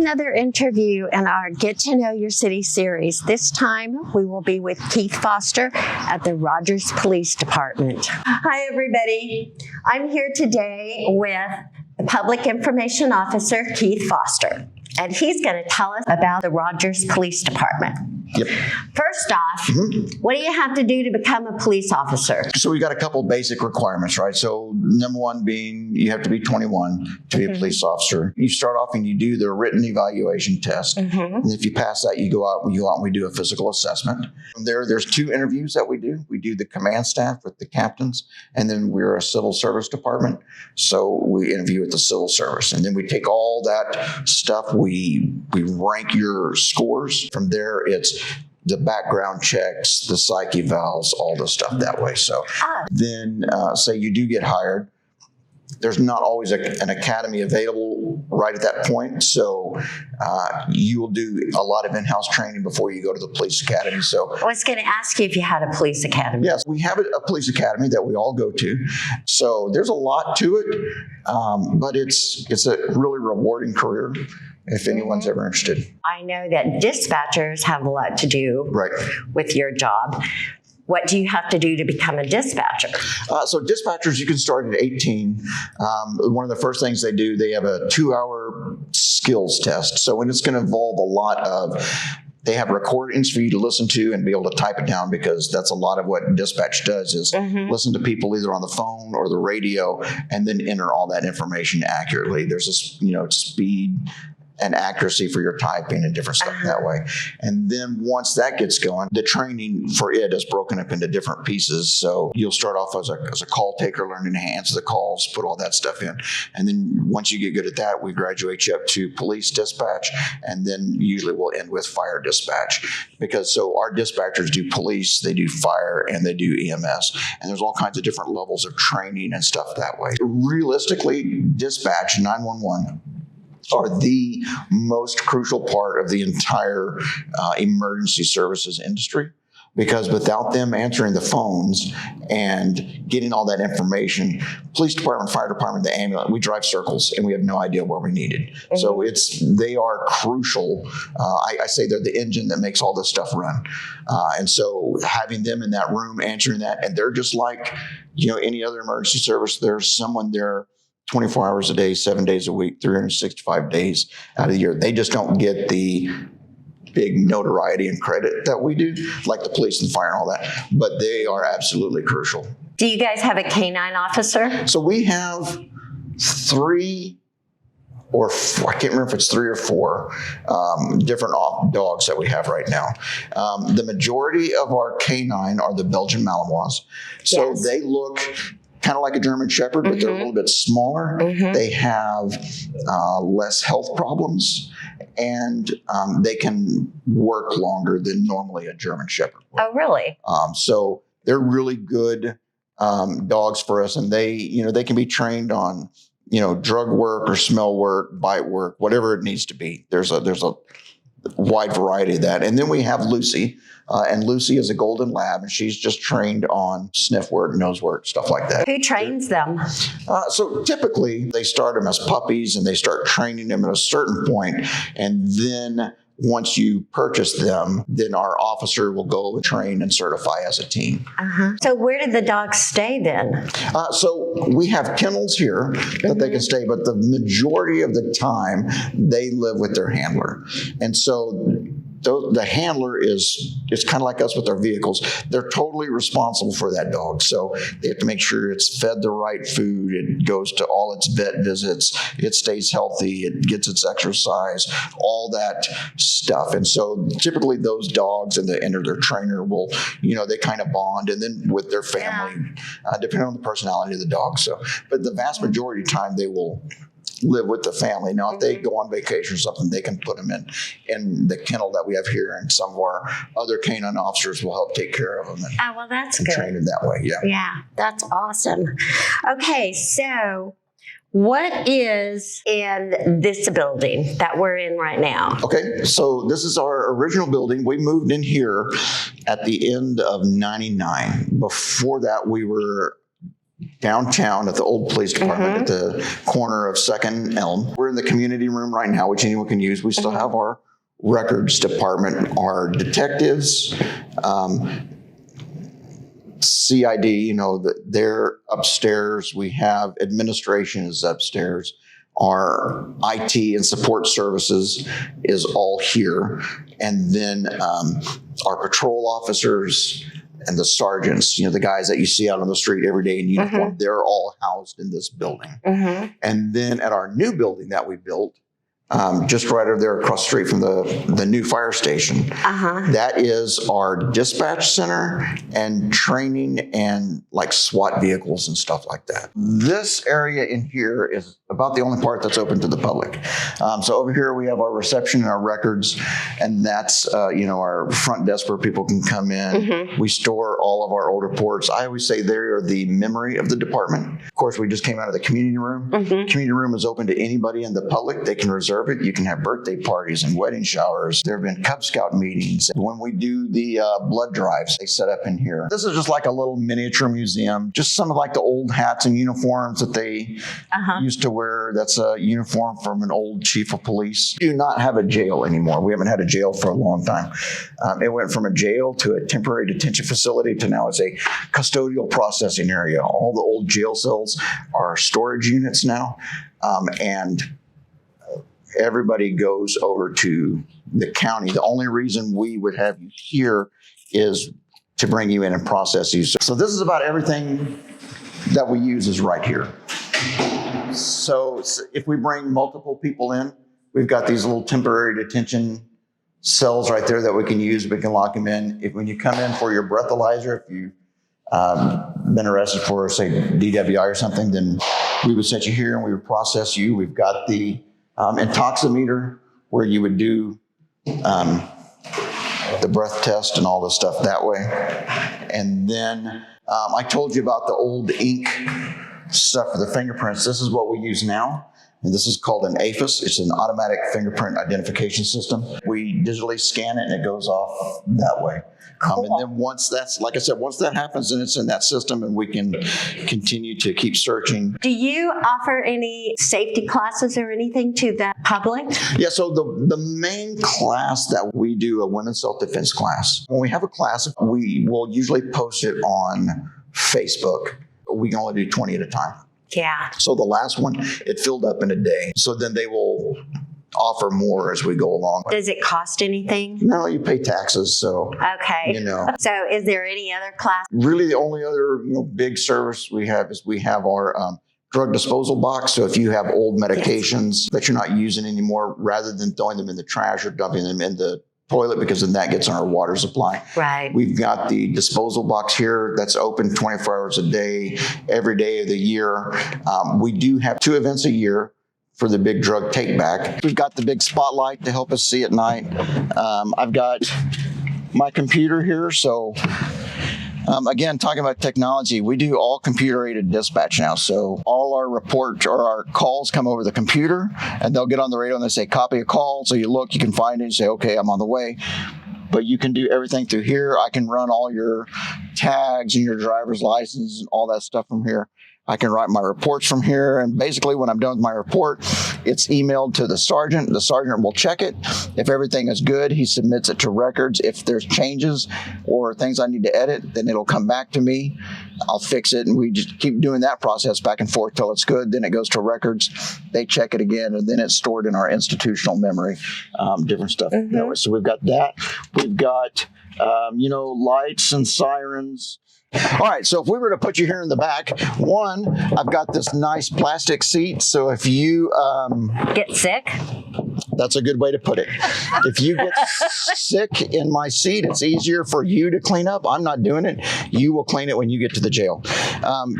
another interview in our Get to Know Your City series. This time we will be with Keith Foster at the Rogers Police Department. Hi, everybody. I'm here today with the Public Information Officer, Keith Foster, and he's going to tell us about the Rogers Police Department. Yep. First off, what do you have to do to become a police officer? So we got a couple basic requirements, right? So number one being you have to be 21 to be a police officer. You start off and you do the written evaluation test. And if you pass that, you go out and we do a physical assessment. From there's two interviews that we do. We do the command staff with the captains, and then we're a civil service department. So we interview with the civil service. And then we take all that stuff, we rank your scores. From there, it's the background checks, the psych evals, all the stuff that way. So then say you do get hired, there's not always an academy available right at that point. So you will do a lot of in-house training before you go to the police academy. So I was going to ask you if you had a police academy. Yes, we have a police academy that we all go to. So there's a lot to it, but it's a really rewarding career if anyone's ever interested. I know that dispatchers have a lot to do with your job. What do you have to do to become a dispatcher? So dispatchers, you can start at 18. One of the first things they do, they have a 2-hour skills test. So when it's going to involve a lot of, they have recordings for you to listen to and be able to type it down, because that's a lot of what dispatch does is listen to people either on the phone or the radio and then enter all that information accurately. There's a speed and accuracy for your typing and different stuff that way. And then once that gets going, the training for it is broken up into different pieces. So you'll start off as a call taker, learning to answer the calls, put all that stuff in. And then once you get good at that, we graduate you up to police dispatch. And then usually we'll end with fire dispatch, because so our dispatchers do police, they do fire, and they do EMS. And there's all kinds of different levels of training and stuff that way. Realistically, dispatch 911 are the most crucial part of the entire emergency services industry, because without them answering the phones and getting all that information, police department, fire department, the ambulance, we drive circles and we have no idea where we need it. So they are crucial. I say they're the engine that makes all this stuff run. And so having them in that room answering that, and they're just like, any other emergency service, there's someone there 24 hours a day, 7 days a week, 365 days out of the year. They just don't get the big notoriety and credit that we do, like the police and fire and all that, but they are absolutely crucial. Do you guys have a canine officer? So we have 3 or 4, I can't remember if it's 3 or 4 different dogs that we have right now. The majority of our canine are the Belgian Malinois. So they look kind of like a German Shepherd, but they're a little bit smaller. They have less health problems, and they can work longer than normally a German Shepherd would. Oh, really? So they're really good dogs for us, and they can be trained on drug work or smell work, bite work, whatever it needs to be. There's a wide variety of that. And then we have Lucy, and Lucy is a golden lab, and she's just trained on sniff work, nose work, stuff like that. Who trains them? So typically they start them as puppies, and they start training them at a certain point, and then once you purchase them, then our officer will go and train and certify as a team. So where did the dogs stay then? So we have kennels here that they can stay, but the majority of the time they live with their handler. And so the handler it's kind of like us with our vehicles. They're totally responsible for that dog. So they have to make sure it's fed the right food. It goes to all its vet visits. It stays healthy. It gets its exercise, all that stuff. And so typically those dogs and their trainer will, they kind of bond, and then with their family, depending on the personality of the dog. So, but the vast majority of the time they will live with the family. Now, if they go on vacation or something, they can put them in the kennel that we have here, and some of our other canine officers will help take care of them and, that's and good. train them that way. Yeah, that's awesome. Okay, so what is in this building that we're in right now? Okay, so this is our original building. We moved in here at the end of '99. Before that, we were downtown at the old police department at the corner of 2nd and Elm. We're in the community room right now, which anyone can use. We still have our records department, our detectives, CID, they're upstairs. We have administration is upstairs. Our IT and support services is all here. And then our patrol officers and the sergeants, the guys that you see out on the street every day in uniform, they're all housed in this building. And then at our new building that we built, just right over there across the street from the new fire station. That is our dispatch center and training and like SWAT vehicles and stuff like that. This area in here is about the only part that's open to the public. So over here we have our reception and our records, and that's our front desk where people can come in. We store all of our old reports. I always say they are the memory of the department. Of course, we just came out of the community room. Community room is open to anybody in the public. They can reserve it. You can have birthday parties and wedding showers. There have been Cub Scout meetings. When we do the blood drives, they set up in here. This is just like a little miniature museum. Just some of like the old hats and uniforms that they used to wear. That's a uniform from an old chief of police. We do not have a jail anymore. We haven't had a jail for a long time. It went from a jail to a temporary detention facility to now it's a custodial processing area. All the old jail cells are storage units now. And everybody goes over to the county. The only reason we would have you here is to bring you in and process you. So this is about everything that we use is right here. So if we bring multiple people in, we've got these little temporary detention cells right there that we can use. We can lock them in. When you come in for your breathalyzer, if you've been arrested for, say, DWI or something, then we would set you here and we would process you. We've got the intoximeter where you would do the breath test and all this stuff that way. And then I told you about the old ink stuff for the fingerprints. This is what we use now. And this is called an AFIS. It's an automatic fingerprint identification system. We digitally scan it and it goes off that way. And then once that's, like I said, once that happens, then it's in that system and we can continue to keep searching. Do you offer any safety classes or anything to the public? Yeah, so the main class that we do, a women's self-defense class. When we have a class, we will usually post it on Facebook. We can only do 20 at a time. Yeah. So the last one, it filled up in a day. So then they will offer more as we go along. Does it cost anything? No, you pay taxes, so. Okay. So is there any other class? Really, the only other big service we have is we have our drug disposal box. So if you have old medications that you're not using anymore, rather than throwing them in the trash or dumping them in the toilet, because then that gets on our water supply. Right. We've got the disposal box here that's open 24 hours a day, every day of the year. We do have 2 events a year for the big drug take back. We've got the big spotlight to help us see at night. I've got my computer here. So again, talking about technology, we do all computer-aided dispatch now. So all our reports or our calls come over the computer and they'll get on the radio and they say, copy a call. So you look, you can find it and say, okay, I'm on the way. But you can do everything through here. I can run all your tags and your driver's license and all that stuff from here. I can write my reports from here. And basically when I'm done with my report, it's emailed to the sergeant. The sergeant will check it. If everything is good, he submits it to records. If there's changes or things I need to edit, then it'll come back to me. I'll fix it. And we just keep doing that process back and forth till it's good. Then it goes to records. They check it again. And then it's stored in our institutional memory, different stuff. That way. So we've got that. We've got, lights and sirens. All right, so if we were to put you here in the back, one, I've got this nice plastic seat. So if you get sick, that's a good way to put it. If you get sick in my seat, it's easier for you to clean up. I'm not doing it. You will clean it when you get to the jail.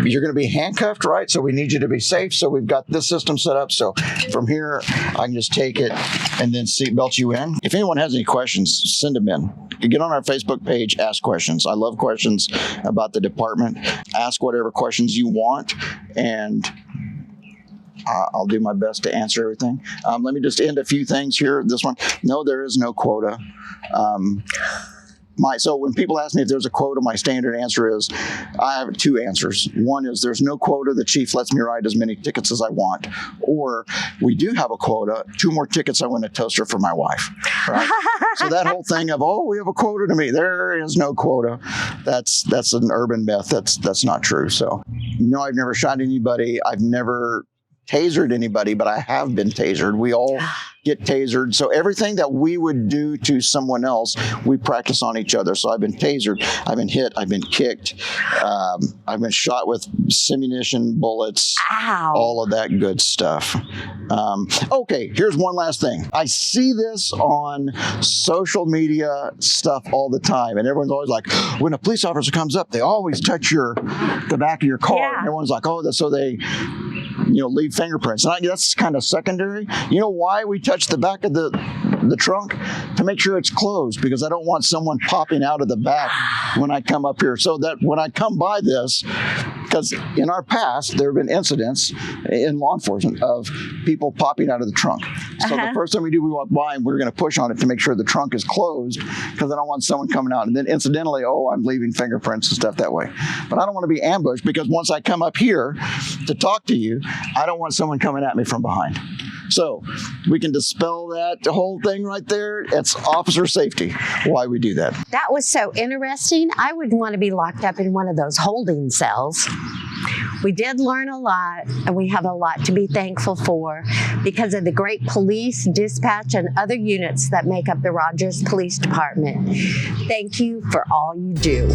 You're going to be handcuffed, right? So we need you to be safe. So we've got this system set up. So from here, I can just take it and then seatbelt you in. If anyone has any questions, send them in. You get on our Facebook page, ask questions. I love questions about the department. Ask whatever questions you want, and I'll do my best to answer everything. Let me just end a few things here. This one, no, there is no quota. So when people ask me if there's a quota, my standard answer is I have two answers. One is there's no quota. The chief lets me ride as many tickets as I want. Or we do have a quota. 2 more tickets, I win a toaster for my wife. Right? So that whole thing of, oh, we have a quota to meet. There is no quota. That's an urban myth. That's not true. So, no, I've never shot anybody. I've never tasered anybody, but I have been tasered. We all get tasered. So everything that we would do to someone else, we practice on each other. So I've been tasered, I've been hit, I've been kicked, I've been shot with simunition bullets, Ow. all of that good stuff. Okay, here's one last thing. I see this on social media stuff all the time, and everyone's always like, when a police officer comes up, they always touch the back of your car. Yeah. And everyone's like, oh, that's so they leave fingerprints. And that's kind of secondary. You know why we touch the back of the trunk? To make sure it's closed, because I don't want someone popping out of the back when I come up here. So that when I come by this, because in our past, there have been incidents in law enforcement of people popping out of the trunk. So the first time we walk by, and we're going to push on it to make sure the trunk is closed, because I don't want someone coming out. And then incidentally, I'm leaving fingerprints and stuff that way. But I don't want to be ambushed, because once I come up here to talk to you, I don't want someone coming at me from behind. So we can dispel that whole thing right there. It's officer safety, why we do that. That was so interesting. I wouldn't want to be locked up in one of those holding cells. We did learn a lot, and we have a lot to be thankful for because of the great police, dispatch, and other units that make up the Rogers Police Department. Thank you for all you do.